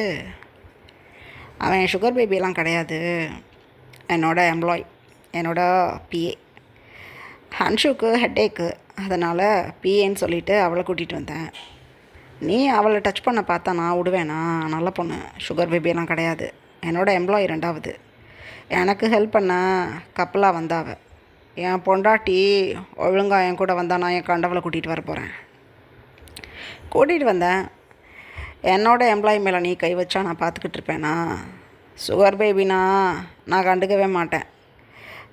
அவன் சுகர் பேபியெல்லாம் கிடையாது, என்னோடய எம்ப்ளாய், என்னோட பிஏ. ஹன்ஷுக்கு ஹெட்டேக்கு, அதனால் பிஏன்னு சொல்லிவிட்டு அவளை கூட்டிகிட்டு வந்தேன். நீ அவளை டச் பண்ண பார்த்தா நான் விடுவேனா? நல்ல பொண்ணு, சுகர் பேபியெல்லாம் கிடையாது, என்னோடய எம்ப்ளாயி 2வது. எனக்கு ஹெல்ப் பண்ண கப்பலாக வந்தாவ. என் பொண்டாட்டி ஒழுங்கா என் கூட வந்தால் நான் என் கண்டவளை கூட்டிகிட்டு வர போகிறேன். கூட்டிகிட்டு வந்தேன். என்னோட எம்ப்ளாயி மேலே நீ கை வச்சா நான் பார்த்துக்கிட்டு இருப்பேனா? சுகர் பேபினா நான் கண்டுக்கவே மாட்டேன்.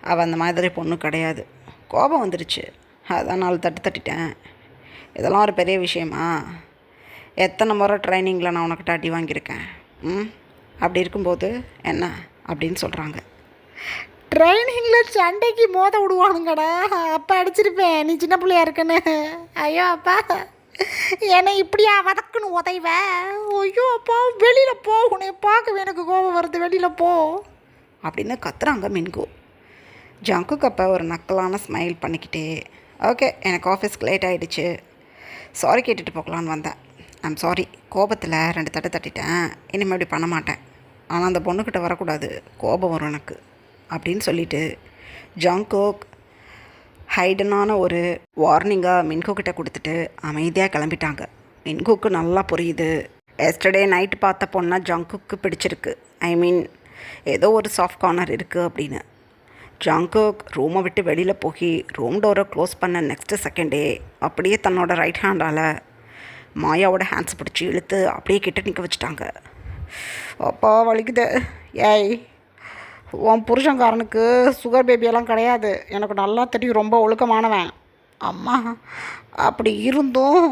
அவள் அந்த மாதிரி பொண்ணு கிடையாது. கோபம் வந்துருச்சு, அதான் 4 தட்டு தட்டிட்டேன். இதெல்லாம் ஒரு பெரிய விஷயமா? எத்தனை முறை ட்ரைனிங்கில் நான் உனக்கிட்ட அடி வாங்கியிருக்கேன். அப்படி இருக்கும்போது என்ன அப்படின்னு சொல்கிறாங்க. ட்ரைனிங்கில் சண்டைக்கு மோத விடுவானுங்கடா, அப்போ அடிச்சிருப்பேன் நீ சின்ன பிள்ளையா இருக்குன்னு. ஐயோ அப்பா, என்னை இப்படியா வதக்குன்னு உதைவ? ஐயோ அப்பா, வெளியில் போ, உன்னை பார்க்கவே எனக்கு கோபம் வருது, வெளியில் போ அப்படின்னு கத்துறாங்க மின்கு. ஜங்குக்கு அப்போ ஒரு நக்கலான ஸ்மைல் பண்ணிக்கிட்டே, ஓகே எனக்கு ஆஃபீஸ்க்கு லேட் ஆகிடுச்சு, சாரி கேட்டுட்டு போகலான்னு வந்தேன். ஐம் சாரி, கோபத்தில் 2 தட்டு தட்டிட்டேன், இனிமேல் இப்படி பண்ண மாட்டேன். ஆனால் அந்த பொண்ணுக்கிட்ட வரக்கூடாது, கோபம் வரும் எனக்கு அப்படின்னு சொல்லிவிட்டு ஜங்குக் ஹைடனான ஒரு வார்னிங்காக மின்குக்கிட்ட கொடுத்துட்டு அமைதியாக கிளம்பிட்டாங்க. மின்குக்கு நல்லா புரியுது, எஸ்டர்டே நைட்டு பார்த்த பொண்ணை ஜங்குக்கு பிடிச்சிருக்கு. ஐ மீன் ஏதோ ஒரு சாஃப்ட் கார்னர் இருக்குது அப்படின்னு. ஜங்குக் ரூமை விட்டு வெளியில் போய் ரூம் டோரை க்ளோஸ் பண்ண நெக்ஸ்ட்டு செகண்டே அப்படியே தன்னோட ரைட் ஹேண்டால் மாயாவோட ஹேண்ட்ஸ் பிடிச்சி இழுத்து அப்படியே கிட்ட நிற்க வச்சுட்டாங்க. அப்பா வலிக்குது. ஏய், உன் புருஷன்காரனுக்கு சுகர் பேபியெல்லாம் கிடையாது, எனக்கு நல்லா தெரியும், ரொம்ப ஒழுக்கமானவன். அம்மா, அப்படி இருந்தும்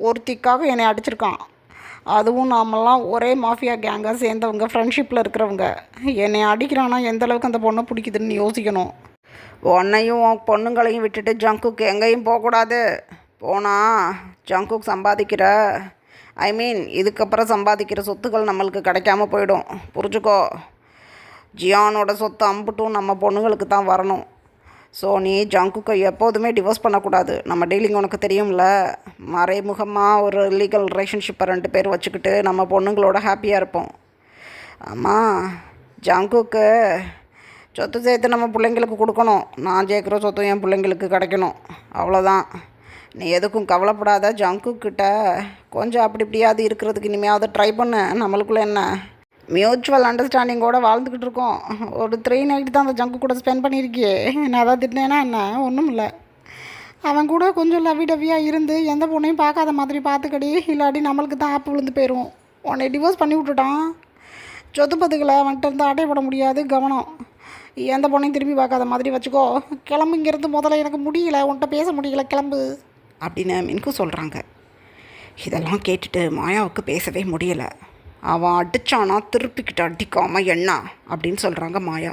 ஒருத்திக்காக என்னை அடிச்சிருக்கான். அதுவும் நாமெல்லாம் ஒரே மாஃபியா கேங்காக சேர்ந்தவங்க, ஃப்ரெண்ட்ஷிப்பில் இருக்கிறவங்க. என்னை அடிக்கிறான்னா எந்தளவுக்கு அந்த பொண்ணை பிடிக்குதுன்னு யோசிக்கணும். உன்னையும் உன் பொண்ணுங்களையும் விட்டுட்டு ஜங்குக்கு எங்கேயும் போகக்கூடாது. போனால் ஜங்குக் சம்பாதிக்கிற இதுக்கப்புறம் சம்பாதிக்கிற சொத்துக்கள் நம்மளுக்கு கிடைக்காம போயிடும், புரிஞ்சுக்கோ. ஜியானோட சொத்து அம்புட்டும் நம்ம பொண்ணுங்களுக்கு தான் வரணும். ஸோ நீ ஜங்குக்கை எப்போதுமே டிவோர்ஸ் பண்ணக்கூடாது. நம்ம டீலிங் உனக்கு தெரியும்ல, மறைமுகமாக ஒரு லீகல் ரிலேஷன்ஷிப்பை 2 பேர் வச்சுக்கிட்டு நம்ம பொண்ணுங்களோட ஹாப்பியாக இருப்போம். ஆமாம், ஜங்குக்கு சொத்து சேர்த்து நம்ம பிள்ளைங்களுக்கு கொடுக்கணும். நான் ஜெயிக்கிற சொத்து என் பிள்ளைங்களுக்கு கிடைக்கணும், அவ்வளோதான். நீ எதுக்கும் கவலைப்படாத. ஜங்குக்கிட்ட கொஞ்சம் அப்படி இப்படியாவது இருக்கிறதுக்கு இனிமையாவது ட்ரை பண்ணு. நம்மளுக்குள்ளே என்ன மியூச்சுவல் அண்டர்ஸ்டாண்டிங்கோடு வாழ்ந்துக்கிட்டு இருக்கோம். ஒரு 3 நைட்டு தான் அந்த ஜங்கு கூட ஸ்பெண்ட் பண்ணியிருக்கியே. நான் அதான் திட்டினேன்னா என்ன? ஒன்றும் இல்லை, அவன் கூட கொஞ்சம் லவ்வி டவ்வியாக இருந்து எந்த பொண்ணையும் பார்க்காத மாதிரி பார்த்துக்கடி, இல்லாட்டி நம்மளுக்கு தான் ஆப்பு விழுந்து போயிடும். உன்னை டிவோர்ஸ் பண்ணி விட்டுட்டான், சொத்து பத்துக்களை அவன்கிட்ட இருந்து அட்டைப்பட முடியாது. கவனம், எந்த பொண்ணையும் திரும்பி பார்க்காத மாதிரி வச்சுக்கோ. கிளம்பு இங்கேருந்து, முதல்ல எனக்கு முடியல, உன்கிட்ட பேச முடியல, கிளம்பு அப்படின்னு மின்கு சொல்கிறாங்க. இதெல்லாம் கேட்டுட்டு மாயாவுக்கு பேசவே முடியலை. அவன் அடித்தானா திருப்பிக்கிட்டு அடிக்காமல் என்ன அப்படின்னு சொல்கிறாங்க மாயா.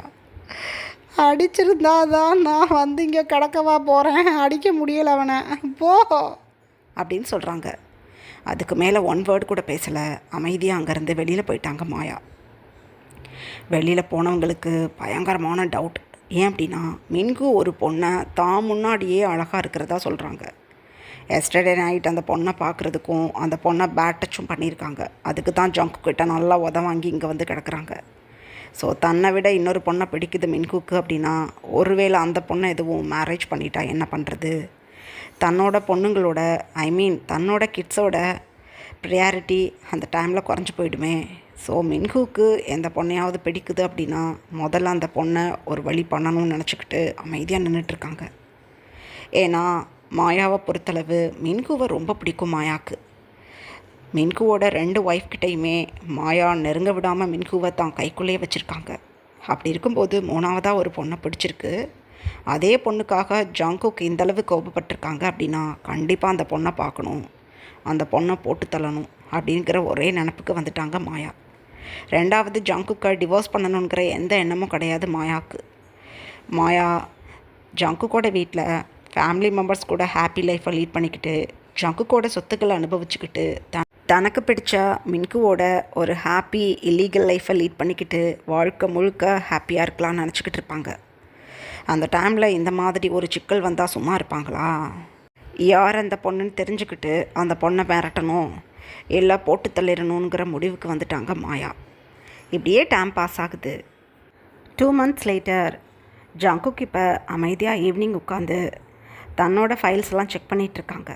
அடிச்சிருந்தா தான் நான் வந்து இங்கே கிடக்கவா போகிறேன், அடிக்க முடியலை அவனை, போ அப்படின்னு சொல்கிறாங்க. அதுக்கு மேலே 1 வேர்டு கூட பேசலை, அமைதியாக அங்கேருந்து வெளியில் போயிட்டாங்க மாயா. வெளியில் போனவங்களுக்கு பயங்கரமான டவுட். ஏன் அப்படின்னா, மின்கு ஒரு பொண்ணை தான் முன்னாடியே அழகாக இருக்கிறதா சொல்கிறாங்க. எஸ்டர்டே நைட் அந்த பொண்ணை பார்க்குறதுக்கும் அந்த பொண்ணை பேட் டச்சும் பண்ணியிருக்காங்க. அதுக்கு தான் ஜங்கு கிட்ட நல்லா வாங்கி இங்கே வந்து கிடக்குறாங்க. ஸோ தன்னை விட இன்னொரு பொண்ணை பிடிக்குது மின்குக்கு அப்படின்னா, ஒருவேளை அந்த பொண்ணை எதுவும் மேரேஜ் பண்ணிட்டா என்ன பண்ணுறது? தன்னோட பொண்ணுங்களோட தன்னோட கிட்ஸோட ப்ரியாரிட்டி அந்த டைமில் குறைஞ்சி போயிடுமே. ஸோ மின்குக்கு எந்த பொண்ணையாவது பிடிக்குது அப்படின்னா முதல்ல அந்த பொண்ணை ஒரு வழி பண்ணணும்னு நினச்சிக்கிட்டு அமைதியாக நின்றுட்டுருக்காங்க. ஏன்னா மாயாவை பொறுத்தளவு மின்குவை ரொம்ப பிடிக்கும் மாயாவுக்கு. மின்குவோட 2 ஒய்ஃப் கிட்டையுமே மாயா நெருங்க விடாமல் மின்குவை தான் கைக்குள்ளேயே வச்சுருக்காங்க. அப்படி இருக்கும்போது 3ஆவதாக ஒரு பொண்ணை பிடிச்சிருக்கு. அதே பொண்ணுக்காக ஜங்குக்கு இந்தளவு கோபப்பட்டிருக்காங்க அப்படின்னா கண்டிப்பாக அந்த பொண்ணை பார்க்கணும், அந்த பொண்ணை போட்டு தள்ளணும் அப்படிங்கிற ஒரே நினப்புக்கு வந்துட்டாங்க மாயா. 2வது, ஜங்குக்கை டிவோர்ஸ் பண்ணணுங்கிற எந்த எண்ணமும் கிடையாது மாயாவுக்கு. மாயா ஜங்குக்கோட வீட்டில் ஃபேமிலி மெம்பர்ஸ் கூட ஹாப்பி லைஃப்பை லீட் பண்ணிக்கிட்டு ஜங்குக்கோட சொத்துக்களை அனுபவிச்சுக்கிட்டு தனக்கு பிடிச்ச மின்குவோட ஒரு ஹாப்பி இல்லீகல் லைஃப்பை லீட் பண்ணிக்கிட்டு வாழ்க்கை முழுக்க ஹாப்பியாக இருக்கலாம்னு நினச்சிக்கிட்டு இருப்பாங்க. அந்த டைமில் இந்த மாதிரி ஒரு சிக்கல் வந்தால் சும்மா இருப்பாங்களா? யார் அந்த பொண்ணுன்னு தெரிஞ்சுக்கிட்டு அந்த பொண்ணை மிரட்டணும், இல்லை போட்டு தள்ளிடணுங்கிற முடிவுக்கு வந்துட்டாங்க மாயா. இப்படியே டைம் பாஸ் ஆகுது. 2 months லேட்டர் ஜங்குக் இப்போ அமைதியாக ஈவினிங் உட்காந்து தன்னோட ஃபைல்ஸ்லாம் செக் பண்ணிகிட்ருக்காங்க.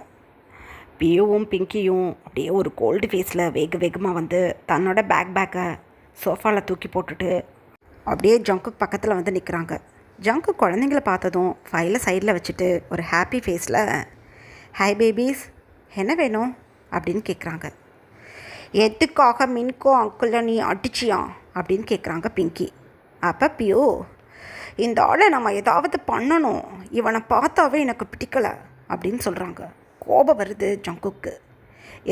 பியூவும் பிங்கியும் அப்படியே ஒரு கோல்டு ஃபேஸில் வேகமாக வந்து தன்னோட பேக்கை சோஃபாவில் தூக்கி போட்டுட்டு அப்படியே ஜங்குக் பக்கத்தில் வந்து நிற்கிறாங்க. ஜங்கு குழந்தைங்கள பார்த்ததும் ஃபைலை சைடில் வச்சுட்டு ஒரு ஹாப்பி ஃபேஸில் ஹாய் பேபிஸ் என்ன வேணும் அப்படின்னு கேட்குறாங்க. எதுக்காக மின்கோ அங்கிளை நீ அடிச்சியா அப்படின்னு கேட்குறாங்க பிங்கி. அப்போ பியோ இந்த ஆளை நம்ம ஏதாவது பண்ணணும், இவனை பார்த்தாவே எனக்கு பிடிக்கலை அப்படின்னு சொல்கிறாங்க. கோபம் வருது ஜங்குக்கு.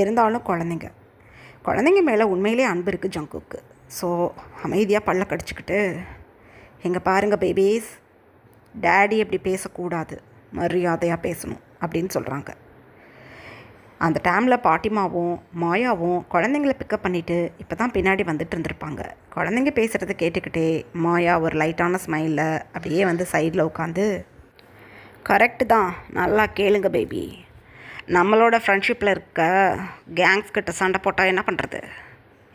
இருந்தாலும் குழந்தைங்க மேலே உண்மையிலே அன்பு இருக்குது ஜங்குக்கு. ஸோ அமைதியாக பல்ல கடிச்சிக்கிட்டு எங்கே பாருங்கள் பேபிஸ், டேடி அப்படி பேசக்கூடாது, மரியாதையாக பேசணும் அப்படின்னு சொல்கிறாங்க. அந்த டைமில் பாட்டிமாவும் மாயாவும் குழந்தைங்கள பிக்கப் பண்ணிவிட்டு இப்போ தான் பின்னாடி வந்துட்டு இருந்திருப்பாங்க. குழந்தைங்க பேசுகிறத கேட்டுக்கிட்டே மாயா ஒரு லைட்டான ஸ்மைலில் அப்படியே வந்து சைடில் உட்காந்து, கரெக்டு தான், நல்லா கேளுங்க பேபி, நம்மளோட ஃப்ரெண்ட்ஷிப்பில் இருக்க கேங்ஸ் கிட்ட சண்டை போட்டால் என்ன பண்ணுறது?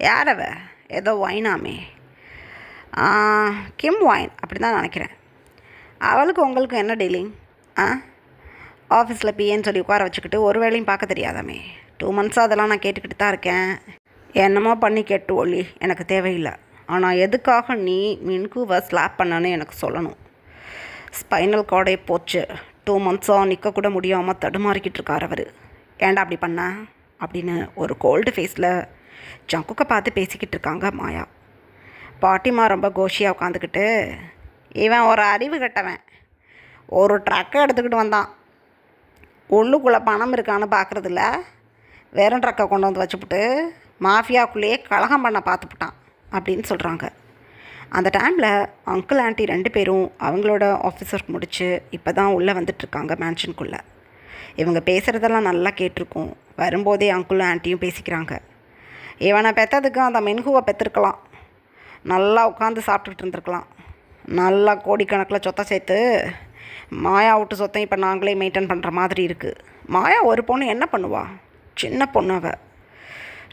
யாரவ ஏதோ ஒயினாமே, கிம் ஒயின் அப்படி தான் நினைக்கிறேன். அவளுக்கு உங்களுக்கு என்ன டீலிங்? ஆஃபீஸில் பிஏன்னு சொல்லி உட்கார வச்சுக்கிட்டு ஒரு வேலையும் பார்க்க தெரியாதாமே. 2 monthஸாக அதெல்லாம் நான் கேட்டுக்கிட்டு தான் இருக்கேன். என்னமோ பண்ணி கேட்டு ஒல்லி, எனக்கு தேவையில்லை. ஆனால் எதுக்காக நீ மின்குவை ஸ்லாப் பண்ணனு எனக்கு சொல்லணும். ஸ்பைனல் கார்டே போச்சு, 2 monthஸாக நிற்கக்கூட முடியாமல் தடுமாறிக்கிட்டு இருக்கார் அவர். ஏன்டா அப்படி பண்ண அப்படின்னு ஒரு கோல்டு ஃபேஸில் ஜங்குக்கை பார்த்து பேசிக்கிட்டு இருக்காங்க மாயா. பாட்டிமா ரொம்ப கோஷியாக உட்காந்துக்கிட்டு, இவன் ஒரு அறிவு கட்டவன், ஒரு ட்ரக்கை எடுத்துக்கிட்டு வந்தான், உள்ளுக்குள்ளே பணம் இருக்கான்னு பார்க்குறதில்ல, வெறும் ட்ரக்கை கொண்டு வந்து வச்சுப்புட்டு மாஃபியாவுக்குள்ளேயே கலகம் பண்ண பார்த்துப்புட்டான் அப்படின்னு சொல்கிறாங்க. அந்த டைமில் அங்கிள் ஆண்டி 2 பேரும் அவங்களோட ஆஃபீஸர் முடித்து இப்போ தான் உள்ளே வந்துட்டுருக்காங்க மேன்ஷனுக்குள்ளே. இவங்க பேசுகிறதெல்லாம் நல்லா கேட்டிருக்கோம். வரும்போதே அங்கிளும் ஆண்டியும் பேசிக்கிறாங்க. இவனை பெற்றதுக்கு அந்த மென்குவை பெற்றிருக்கலாம், நல்லா உட்காந்து சாப்பிட்டுக்கிட்டு இருந்திருக்கலாம், நல்லா கோடிக்கணக்கில் சொத்தை சேர்த்து மாயா விட்டு சொத்தை இப்போ நாங்களே மெயின்டைன் பண்ணுற மாதிரி இருக்குது. மாயா ஒரு பொண்ணு என்ன பண்ணுவா? சின்ன பொண்ணு அவள்.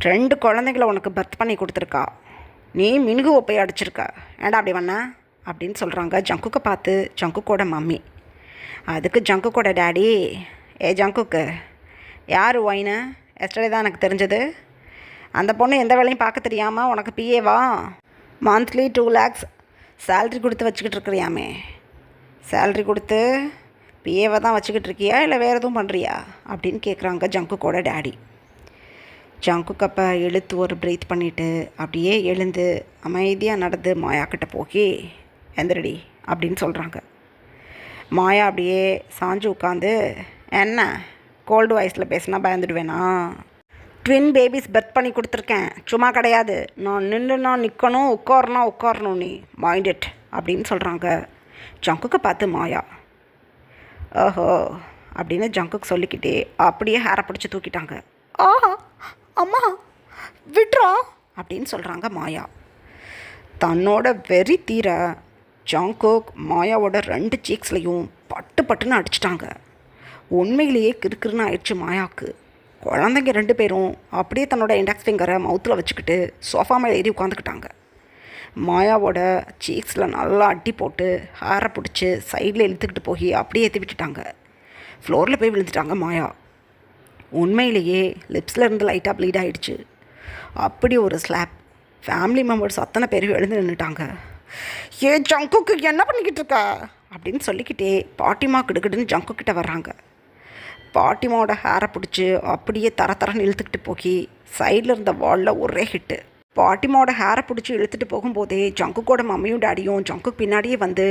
2 குழந்தைங்கள உனக்கு பர்த் பண்ணி கொடுத்துருக்கா, நீ மின்குவை போய் அடிச்சிருக்க, ஏன்டா அப்படி பண்ண அப்படின்னு சொல்கிறாங்க ஜங்குக்கை பார்த்து ஜங்குக்கோட மம்மி. அதுக்கு ஜங்குக்கோட டேடி, ஜங்குக்கு யார் ஒயினு? எஸ்டர்டே தான் எனக்கு தெரிஞ்சது. அந்த பொண்ணு எந்த வேலையும் பார்க்க தெரியாமல் உனக்கு பிஏவா? மந்த்லி 2 lakhs சேல்ரி கொடுத்து வச்சுக்கிட்டு இருக்கிறியாமே. சேல்ரி கொடுத்து பிஏவை தான் வச்சுக்கிட்டு இருக்கியா இல்லை வேறு எதுவும் பண்ணுறியா அப்படின்னு கேட்குறாங்க ஜங்குக்கோட டேடி. ஜங்குக்கு அப்போ இழுத்து ஒரு ப்ரீத் பண்ணிவிட்டு அப்படியே எழுந்து அமைதியாக நடந்து மாயாக்கிட்ட போய் எந்திரடி அப்படின்னு சொல்கிறாங்க. மாயா அப்படியே சாஞ்சு உட்காந்து, என்ன கோல்டு வாய்ஸில் பேசினா பயந்துடுவேனா? ட்வின் பேபிஸ் பர்த் பண்ணி கொடுத்துருக்கேன், சும்மா கிடையாது. நான் நின்றுனா நிற்கணும், உட்காரணும் நீ மைண்ட் இட் அப்படின்னு சொல்கிறாங்க ஜங்குக்கை பார்த்து மாயா. ஓஹோ அப்படின்னு ஜங்குக்கு சொல்லிக்கிட்டே அப்படியே ஹேரை பிடிச்சி தூக்கிட்டாங்க. ஆஹா அம்மா விட்றா அப்படின்னு சொல்கிறாங்க மாயா. தன்னோட வெறி தீர ஜங்குக் மாயாவோட 2 சீக்ஸ்லையும் பட்டுன்னு அடிச்சிட்டாங்க. உண்மையிலேயே கிறுக்கிறுன்னு ஆயிடுச்சு மாயாவுக்கு. குழந்தைங்க 2 பேரும் அப்படியே தன்னோட இண்டெக்ஸ் ஃபிங்கரை மவுத்தில் வச்சுக்கிட்டு சோஃபா மேலே ஏறி உட்காந்துக்கிட்டாங்க. மாயாவோட சீக்ஸில் நல்லா அட்டி போட்டு ஹேரை பிடிச்சி சைடில் இழுத்துக்கிட்டு போய் அப்படியே ஏற்றி விட்டுட்டாங்க. ஃப்ளோரில் போய் விழுந்துட்டாங்க மாயா. உண்மையிலேயே லிப்ஸில் இருந்து லைட்டாக ப்ளீட் ஆகிடுச்சு. அப்படி ஒரு ஸ்லாப். ஃபேமிலி மெம்பர்ஸ் அத்தனை பேரும் எழுந்து நின்றுட்டாங்க. ஜங்குக்கு என்ன பண்ணிக்கிட்டு இருக்க அப்படின்னு சொல்லிக்கிட்டே பாட்டிமா கிடுக்கிட்டுன்னு ஜங்குக்கிட்ட வர்றாங்க. பாட்டிமாவோட ஹேரை பிடிச்சி அப்படியே தரன்னு இழுத்துக்கிட்டு போய் சைடில் இருந்த வாலில் ஒரே ஹிட்டு. பாட்டிமாவோட ஹேரை பிடிச்சி இழுத்துட்டு போகும்போதே ஜங்குக்கோட மம்மியும் டேடியும் ஜங்குக்கு பின்னாடியே வந்து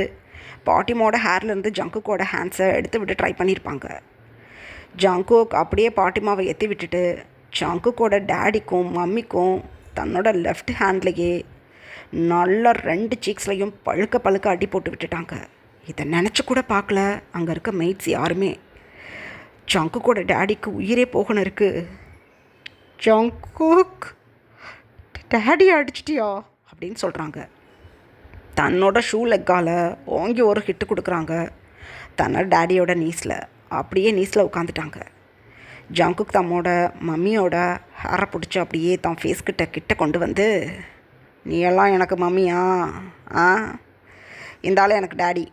பாட்டிமாவோட ஹேர்லேருந்து ஜங்குக்கோட ஹேண்ட்ஸை எடுத்து விட்டு ட்ரை பண்ணியிருப்பாங்க. ஜங்குக் அப்படியே பாட்டிமாவை ஏற்றி விட்டுட்டு ஜங்குக்கோட டேடிக்கும் மம்மிக்கும் தன்னோட லெஃப்ட் ஹேண்ட்லேயே நல்லா 2 சீக்ஸ்லையும் பழுக்க அடி போட்டு விட்டுட்டாங்க. இதை நினச்சி கூட பார்க்கல அங்கே இருக்க மெய்ட்ஸ் யாருமே. ஜங்குக்கோட டேடிக்கு உயிரே போகணும் இருக்குது. ஜங்குக் டேடி அடிச்சிட்டியா அப்படின்னு சொல்கிறாங்க. தன்னோட ஷூ லெக்கால் ஓங்கி ஒரு ஹிட்டு கொடுக்குறாங்க தன்னோட டேடியோட நீஸில். அப்படியே நீஸில் உட்காந்துட்டாங்க. ஜங்குக் தம்மோட மம்மியோட ஹேரை பிடிச்சி அப்படியே தான் ஃபேஸ் கிட்ட கொண்டு வந்து, நீ எல்லாம் எனக்கு மம்மியா? இந்த எனக்கு டேடி.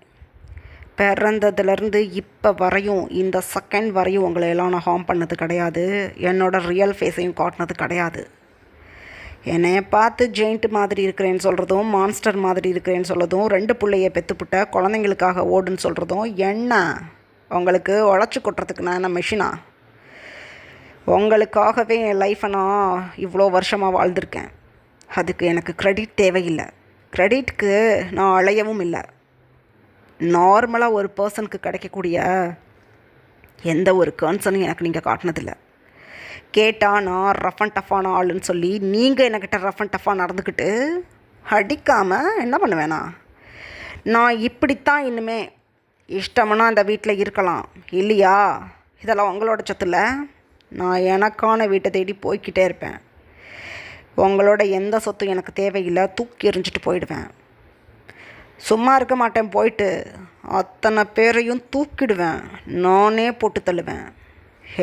பிறந்ததுலேருந்து இப்போ வரையும் இந்த செகண்ட் வரையும் உங்களை எல்லாம் நான் ஹார்ம் பண்ணது கிடையாது, என்னோடய ரியல் ஃபேஸையும் காட்டினது கிடையாது. என்னைய பார்த்து ஜெயிண்ட் மாதிரி இருக்கிறேன்னு சொல்கிறதும் மான்ஸ்டர் மாதிரி இருக்கிறேன்னு சொல்கிறதும் 2 பிள்ளைய பெற்றுப்புட்ட குழந்தைங்களுக்காக ஓடுன்னு சொல்கிறதும் என்ன உங்களுக்கு உழைச்சி கொட்டுறதுக்கு நான் என்ன மெஷினா? உங்களுக்காகவே என் லைஃப்பை நான் இவ்வளோ வருஷமாக வாழ்ந்திருக்கேன். அதுக்கு எனக்கு க்ரெடிட் தேவையில்லை. க்ரெடிட்க்கு நான் அலையவும் இல்லை. நார்மலாக ஒரு பர்சனுக்கு கிடைக்கக்கூடிய எந்த ஒரு கன்சர்னும் எனக்கு நீங்கள் காட்டினதில்லை. கேட்டால் நான் ரஃப் அண்ட் டஃப்பான ஆளுன்னு சொல்லி நீங்கள் என்கிட்ட ரஃப் அண்ட் டஃப்பாக நடந்துக்கிட்டு அடிக்காமல் என்ன பண்ணுவேண்ணா? நான் இப்படித்தான் இனிமே இஷ்டம்னா அந்த வீட்டில் இருக்கலாம், இல்லையா இதெல்லாம் உங்களோட சொத்துல. நான் எனக்கான வீட்டை தேடி போய்கிட்டே இருப்பேன். உங்களோட எந்த சொத்தும் எனக்கு தேவையில்லை. தூக்கி எறிஞ்சிட்டு போயிடுவேன். சும்மா இருக்க மாட்டேன். போயிட்டு அத்தனை பேரையும் தூக்கிடுவேன். நானே போட்டு தள்ளுவேன்.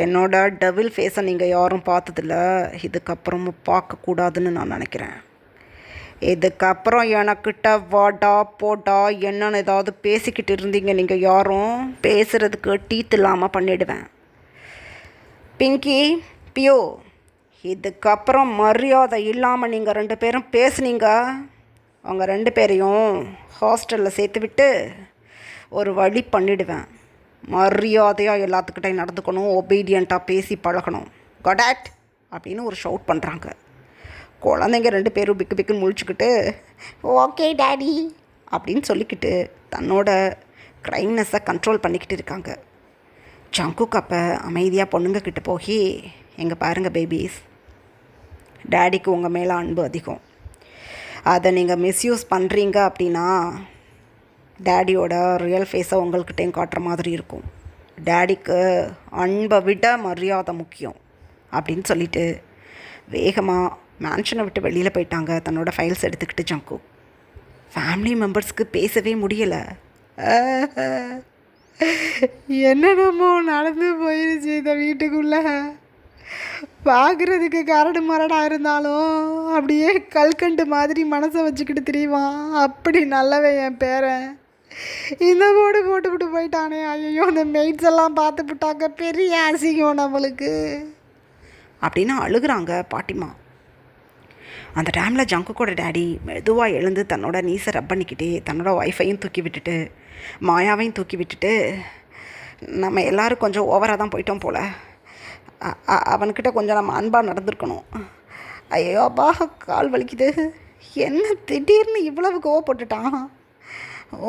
என்னோட டெவில் ஃபேஸை நீங்கள் யாரும் பார்த்ததில்ல. இதுக்கப்புறமும் பார்க்கக்கூடாதுன்னு நான் நினைக்கிறேன். இதுக்கப்புறம் எனக்கிட்ட வாடா போடா என்னன்னு ஏதாவது பேசிக்கிட்டு இருந்தீங்க நீங்கள் யாரும், பேசுகிறதுக்கு டீத் இல்லாமல் பண்ணிவிடுவேன். பிங்கி, பியோ, இதுக்கப்புறம் மரியாதை இல்லாமல் நீங்கள் 2 பேரும் பேசுனீங்க, அவங்க 2 பேரையும் ஹாஸ்டலில் சேர்த்து விட்டு ஒரு வழி பண்ணிவிடுவேன். மரியாதையாக எல்லாத்துக்கிட்டையும் நடந்துக்கணும், ஒபீடியண்ட்டாக பேசி பழகணும். கடாட் அப்படின்னு ஒரு ஷவுட் பண்ணுறாங்க. குழந்தைங்க 2 பேரும் பிக்கு பிக்குன்னு முழிச்சுக்கிட்டு ஓகே டாடி அப்படின்னு சொல்லிக்கிட்டு தன்னோட க்ரைம்னஸை கண்ட்ரோல் பண்ணிக்கிட்டு இருக்காங்க. ஜங்குக் அப்போ அமைதியாக பொண்ணுங்கக்கிட்ட போய், எங்கே பாருங்கள் பேபிஸ், டேடிக்கு உங்கள் மேலே அன்பு அதிகம். அதை நீங்கள் மிஸ்யூஸ் பண்ணுறீங்க அப்படின்னா டேடியோட ரியல் ஃபேஸை உங்கள்கிட்டையும் காட்டுற மாதிரி இருக்கும். டேடிக்கு அன்பை விட மரியாதை முக்கியம் அப்படின்னு சொல்லிவிட்டு வேகமாக மேன்ஷனை விட்டு வெளியில் போயிட்டாங்க தன்னோட ஃபைல்ஸ் எடுத்துக்கிட்டு. ஜங்குக் ஃபேமிலி மெம்பர்ஸ்க்கு பேசவே முடியலை. என்னென்னமோ நடந்து போயிருச்சு இந்த வீட்டுக்குள்ளே. பார்க்குறதுக்கு கரடு மரடாக இருந்தாலும் அப்படியே கல்கண்டு மாதிரி மனசை வச்சுக்கிட்டு திரிவான். அப்படி நல்லவே என் பேரன். இந்த போடு போட்டுவிட்டு போயிட்டானே. ஐயோ, அந்த மெய்ட்ஸ் எல்லாம் பார்த்து விட்டாங்க, பெரிய அசிங்கம் நம்மளுக்கு அப்படின்னு அழுகுறாங்க பாட்டிமா. அந்த டைமில் ஜங்குக்கோட டேடி மெதுவாக எழுந்து தன்னோட நீஸை ரப் பண்ணிக்கிட்டே தன்னோட ஒய்ஃபையும் தூக்கி விட்டுட்டு மாயாவையும் தூக்கி விட்டுட்டு, நம்ம எல்லோரும் கொஞ்சம் ஓவராக தான் போயிட்டோம் போல், அவன்கிட்ட கொஞ்சம் நம்ம அன்பாக நடந்திருக்கணும். ஐயோ அப்பா, கால் வலிக்குது. என்ன திடீர்னு இவ்வளவு கோவப்பட்டுட்டான்?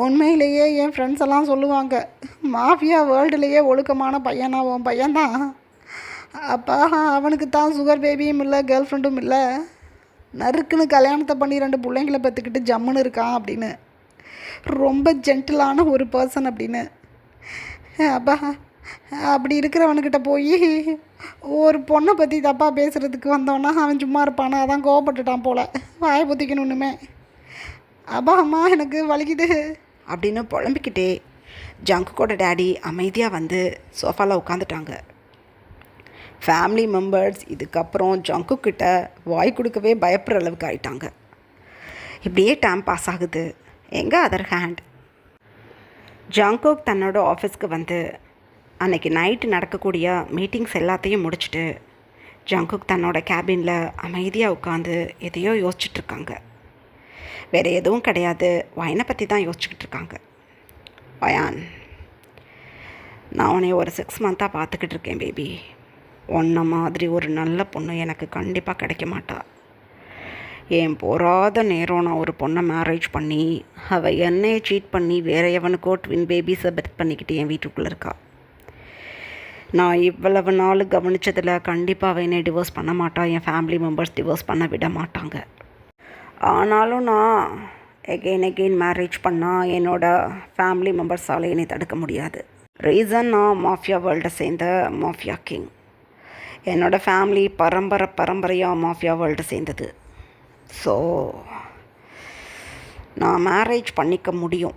உண்மையிலேயே என் ஃப்ரெண்ட்ஸ் எல்லாம் சொல்லுவாங்க, மாஃபியா வேர்ல்டுலேயே ஒழுக்கமான பையனா உன் பையன்தான். அப்பா, அவனுக்கு தான் சுகர் பேபியும் இல்லை, கேர்ள் ஃப்ரெண்டும் இல்லை, நறுக்குன்னு கல்யாணத்தை பண்ணி 2 பிள்ளைங்களை பெற்றுக்கிட்டு ஜம்முன்னு இருக்கான் அப்படின்னு, ரொம்ப ஜென்டிலான ஒரு பர்சன் அப்படின்னு. அப்பா, அப்படி இருக்கிறவனுக்கிட்ட போய் ஒரு பொண்ணை பற்றி தப்பாக பேசுகிறதுக்கு வந்தோன்னா அவன் சும்மா இருப்பானா? அதான் கோவப்பட்டுட்டான் போல், வாயை பொத்திக்கணுன்னுமே. அப்பா அம்மா, எனக்கு வலிக்குது அப்படின்னு புலம்பிக்கிட்டே ஜங்குக்கோட டேடி அமைதியாக வந்து சோஃபாவில் உட்காந்துட்டாங்க. ஃபேமிலி மெம்பர்ஸ் இதுக்கப்புறம் ஜங்குக்கிட்ட வாய் கொடுக்கவே பயப்படுற அளவுக்கு ஆயிட்டாங்க. இப்படியே டைம் பாஸ் ஆகுது. எங்கே அதர் ஹேண்ட் ஜங்குக் தன்னோட ஆஃபீஸ்க்கு வந்து அன்றைக்கி நைட்டு நடக்கக்கூடிய மீட்டிங்ஸ் எல்லாத்தையும் முடிச்சுட்டு ஜங்குக் தன்னோட கேபினில் அமைதியாக உட்காந்து எதையோ யோசிச்சுட்ருக்காங்க. வேறு எதுவும் கிடையாது, வயனை பற்றி தான் யோசிச்சுக்கிட்டு இருக்காங்க. வயான், நான் உன்னை ஒரு 6 மந்த்தாக பார்த்துக்கிட்டு இருக்கேன் பேபி. உன்ன மாதிரி ஒரு நல்ல பொண்ணு எனக்கு கண்டிப்பாக கிடைக்க மாட்டா. என் போராத நேரம் நான் ஒரு பொண்ணை மேரேஜ் பண்ணி அவள் என்னையை சீட் பண்ணி வேறு எவனுக்கோ ட்வின் பேபிஸை பெர்த் பண்ணிக்கிட்டு என் வீட்டுக்குள்ளே இருக்கா. நான் இவ்வளவு நாள் கவனித்ததில் கண்டிப்பாக அவள் என்னை டிவோர்ஸ் பண்ண மாட்டா. என் ஃபேமிலி மெம்பர்ஸ் டிவோர்ஸ் பண்ண விட மாட்டாங்க. ஆனாலும் நான் எகெயின் மேரேஜ் பண்ணால் என்னோடய ஃபேமிலி மெம்பர்ஸால் என்னை தடுக்க முடியாது. ரீசன், நான் மாஃபியா வேர்ல்டை சேர்ந்த மாஃபியா கிங். என்னோடய ஃபேமிலி பரம்பரையாக மாஃபியா வேர்ல்டு சேர்ந்தது. ஸோ நான் மேரேஜ் பண்ணிக்க முடியும்.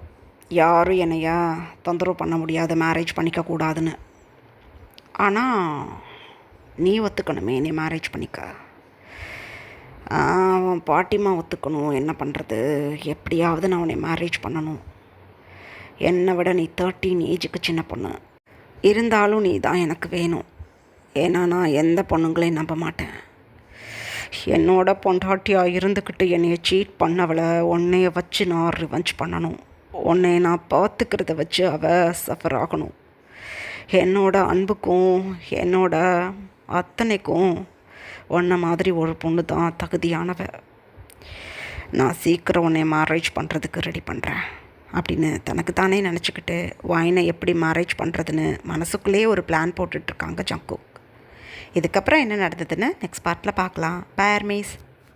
யாரும் என்னையா தொந்தரவு பண்ண முடியாது மேரேஜ் பண்ணிக்கக்கூடாதுன்னு. ஆனால் நீ ஒத்துக்கணுமே என்னை மேரேஜ் பண்ணிக்க. அவன் பாட்டிமா ஒத்துக்கணும். என்ன பண்ணுறது, எப்படியாவது நான் உன்னை மேரேஜ் பண்ணணும். என்னை விட நீ 13 ஏஜுக்கு சின்ன பொண்ணு. இருந்தாலும் நீ தான் எனக்கு வேணும். ஏன்னா நான் எந்த பொண்ணுங்களையும் நம்ப மாட்டேன். என்னோட பொண்டாட்டியாக இருந்துக்கிட்டு என்னைய சீட் பண்ணவளை உன்னைய வச்சு நான் ரிவெஞ்ச் பண்ணணும். உன்னைய நான் பார்த்துக்கிறத வச்சு அவள் சஃபர் ஆகணும். என்னோட அன்புக்கும் என்னோட அத்தனைக்கும் உன்னை மாதிரி ஒரு பொண்ணு தான் தகுதியானவ. நான் சீக்கிரம் உன்னை மேரேஜ் பண்ணுறதுக்கு ரெடி பண்ணுறேன் அப்படின்னு தனக்கு தானே நினச்சிக்கிட்டு வைனை எப்படி மேரேஜ் பண்ணுறதுன்னு மனசுக்குள்ளேயே ஒரு பிளான் போட்டுட்ருக்காங்க ஜங்குக். இதுக்கப்புறம் என்ன நடந்ததுன்னு நெக்ஸ்ட் பார்ட்டில் பார்க்கலாம். Bye armies.